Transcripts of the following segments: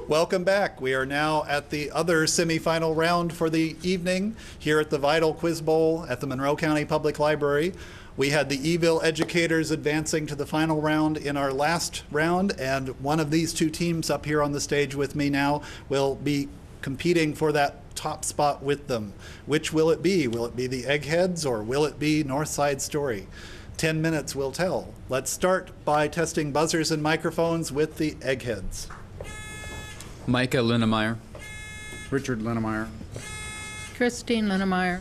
Welcome back. We are now at the other semifinal round for the evening here at the Vidal Quiz Bowl at the Monroe County Public Library. We had the Eville educators advancing to the final round in our last round, and one of these two teams up here on the stage with me now will be competing for that top spot with them. Which will it be? Will it be the Eggheads or will it be Northside Story? 10 minutes will tell. Let's start by testing buzzers and microphones with the Eggheads. Micah Linnemeyer. Richard Linnemeyer. Christine Linnemeyer.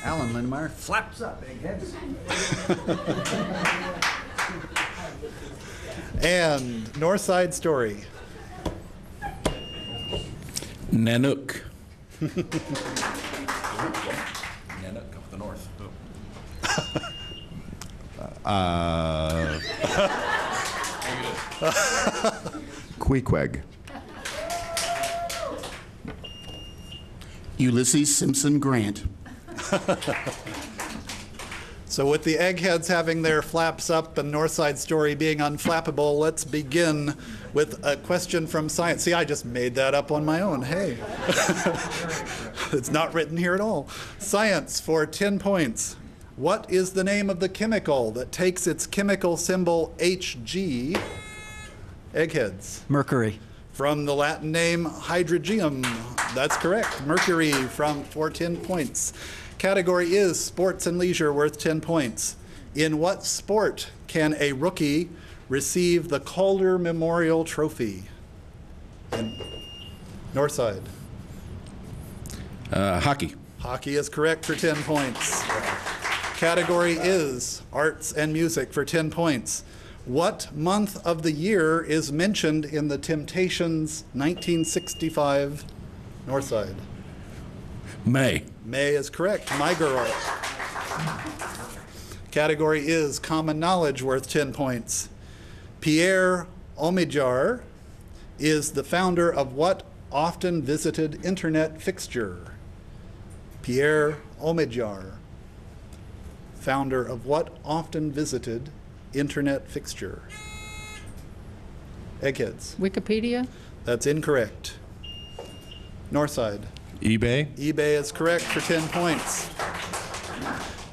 Alan Linnemeyer. Flaps up, Eggheads. And Northside Story. Nanook. Nanook of the north. Queequeg. Ulysses Simpson Grant. So with the Eggheads having their flaps up and Northside Story being unflappable, let's begin with a question from science. See, I just made that up on my own. Hey. It's not written here at all. Science for 10 points. What is the name of the chemical that takes its chemical symbol Hg? Eggheads. Mercury. From the Latin name hydrogium. That's correct. Mercury for 10 points. Category is sports and leisure, worth 10 points. In what sport can a rookie receive the Calder Memorial Trophy? In Northside. Hockey. Hockey is correct for 10 points. Category is arts and music for 10 points. What month of the year is mentioned in the Temptations' 1965 Northside? May. May is correct. My girl. Category is common knowledge, worth 10 points. Pierre Omidyar is the founder of what often visited internet fixture? Pierre Omidyar, founder of what often visited internet fixture? Eggheads. Wikipedia. That's incorrect. Northside. eBay. eBay is correct for 10 points.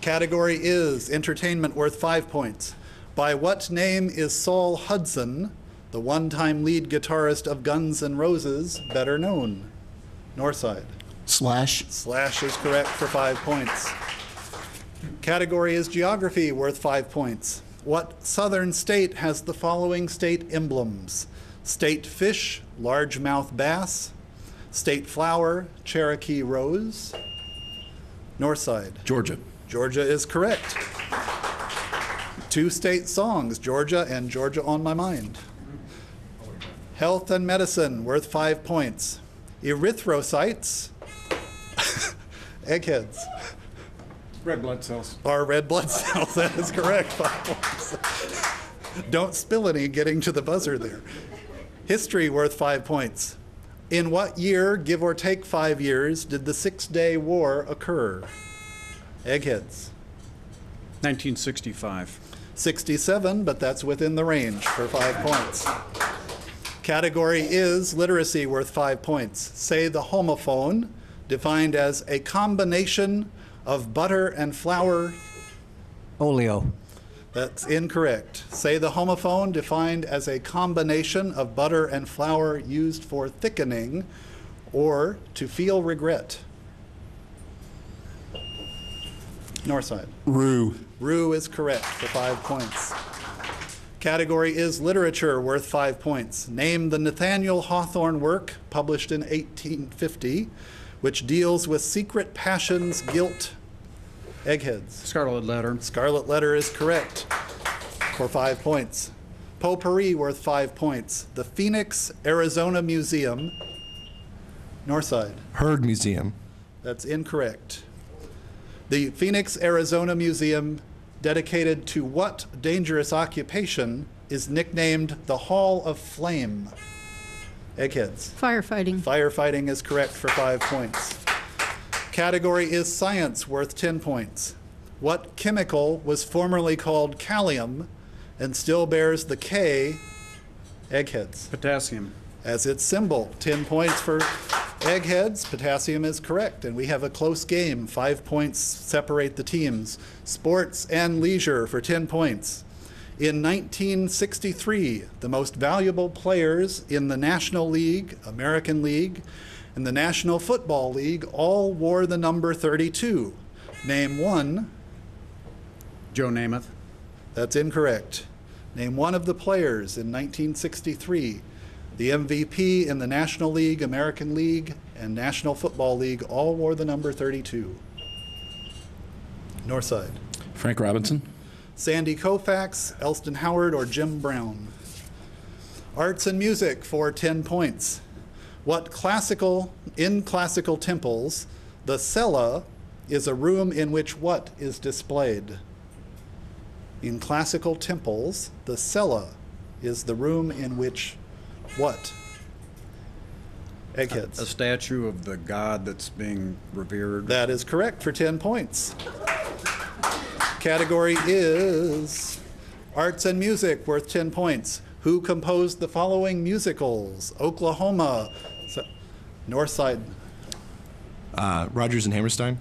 Category is entertainment, worth 5 points. By what name is Saul Hudson, the one-time lead guitarist of Guns N' Roses, better known? Northside. Slash. Slash is correct for 5 points. Category is geography, worth 5 points. What southern state has the following state emblems? State fish, largemouth bass. State flower, Cherokee rose. Northside. Georgia. Georgia is correct. 2 state songs, Georgia and Georgia on My Mind. Health and medicine, worth 5 points. Erythrocytes, eggheads, Red blood cells. are red blood cells. That is correct. 5 points. Don't spill any getting to the buzzer there. History, worth 5 points. In what year, give or take 5 years, did the Six-Day War occur? Eggheads. 1965. 67, but that's within the range for 5 points. Category is literacy, worth 5 points. Say the homophone, defined as a combination of butter and flour. Oleo. That's incorrect. Say the homophone, defined as a combination of butter and flour used for thickening or to feel regret. Northside. Rue. Rue is correct for 5 points. Category is literature, worth 5 points. Name the Nathaniel Hawthorne work, published in 1850, which deals with secret passions, guilt. Eggheads. Scarlet Letter. Scarlet Letter is correct for 5 points. Potpourri, worth 5 points. The Phoenix, Arizona Museum. Northside. Heard Museum. That's incorrect. The Phoenix, Arizona Museum, dedicated to what dangerous occupation, is nicknamed the Hall of Flame? Eggheads. Firefighting. Firefighting is correct for 5 points. Category is science, worth 10 points. What chemical was formerly called calcium and still bears the K? Eggheads. Potassium. as its symbol. 10 points for Eggheads. Potassium is correct, and we have a close game. 5 points separate the teams. Sports and leisure for 10 points. In 1963, the most valuable players in the National League, American League, and the National Football League all wore the number 32. Name one. Joe Namath. That's incorrect. Name one of the players in 1963. The MVP in the National League, American League, and National Football League all wore the number 32. Northside. Frank Robinson. Sandy Koufax, Elston Howard, or Jim Brown. Arts and music for 10 points. In classical temples, the cella is a room in which what is displayed? In classical temples, the cella is the room in which what? Eggheads. A statue of the god that's being revered. That is correct for 10 points. Category is arts and music, worth 10 points. Who composed the following musicals? Oklahoma, Northside. Rogers and Hammerstein.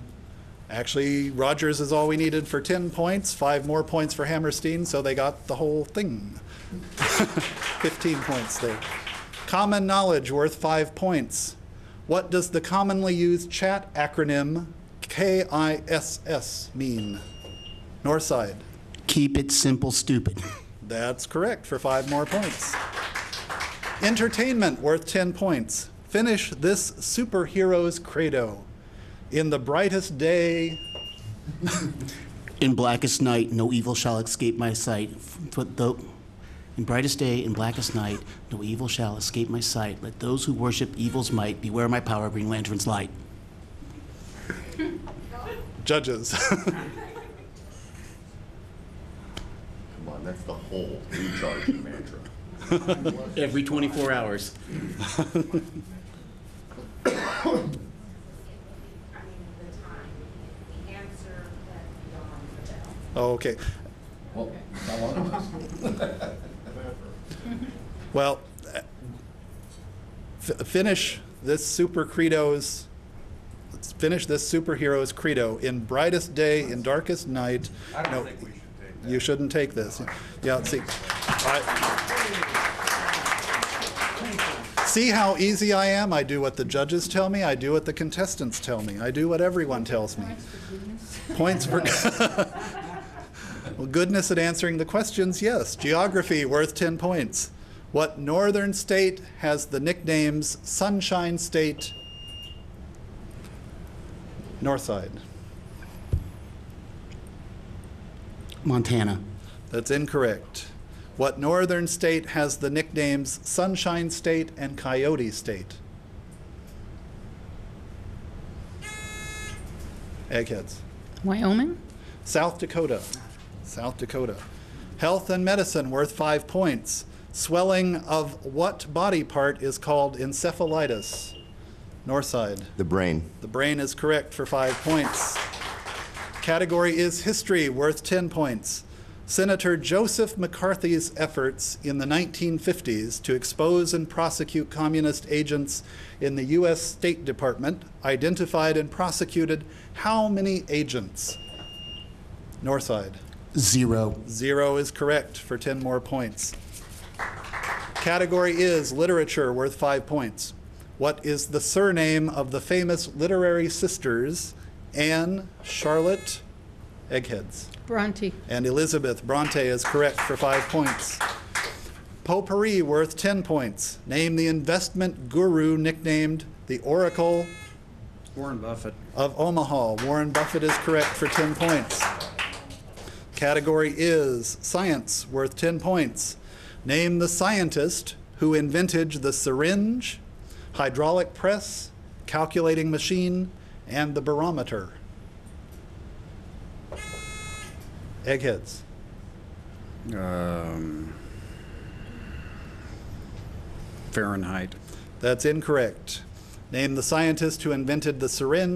Actually, Rogers is all we needed for 10 points. 5 more points for Hammerstein, so they got the whole thing. 15 points there. Common knowledge, worth 5 points. What does the commonly used chat acronym KISS mean? Northside. Keep it simple, stupid. That's correct for 5 more points. Entertainment, worth 10 points. Finish this superhero's credo. In the brightest day. In blackest night, no evil shall escape my sight. In brightest day, in blackest night, no evil shall escape my sight. Let those who worship evil's might beware my power, bring lanterns light. Judges. Come on, that's the whole recharge mantra. Every 24 hours. Okay. Well, finish this superhero's credo. In brightest day, in darkest night. I don't think we should take that. You shouldn't take this. Yeah, see. See how easy I am? I do what the judges tell me. I do what the contestants tell me. I do what everyone tells me. Points for well, goodness at answering the questions, yes. Geography, worth 10 points. What northern state has the nicknames Sunshine State? Northside. Montana. That's incorrect. What northern state has the nicknames Sunshine State and Coyote State? Eggheads. Wyoming? South Dakota. South Dakota. Health and medicine, worth 5 points. Swelling of what body part is called encephalitis? Northside. The brain. The brain is correct for 5 points. Category is history, worth 10 points. Senator Joseph McCarthy's efforts in the 1950s to expose and prosecute communist agents in the U.S. State Department identified and prosecuted how many agents? Northside. 0. 0 is correct for 10 more points. Category is literature, worth 5 points. What is the surname of the famous literary sisters Anne, Charlotte, Eggheads, Bronte. and Elizabeth? Bronte is correct for 5 points. Potpourri, worth 10 points. Name the investment guru nicknamed the Oracle Warren Buffett. of Omaha. Warren Buffett is correct for 10 points. Category is science, worth 10 points. Name the scientist who invented the syringe, hydraulic press, calculating machine, and the barometer. Eggheads. Fahrenheit. That's incorrect. Name the scientist who invented the syringe,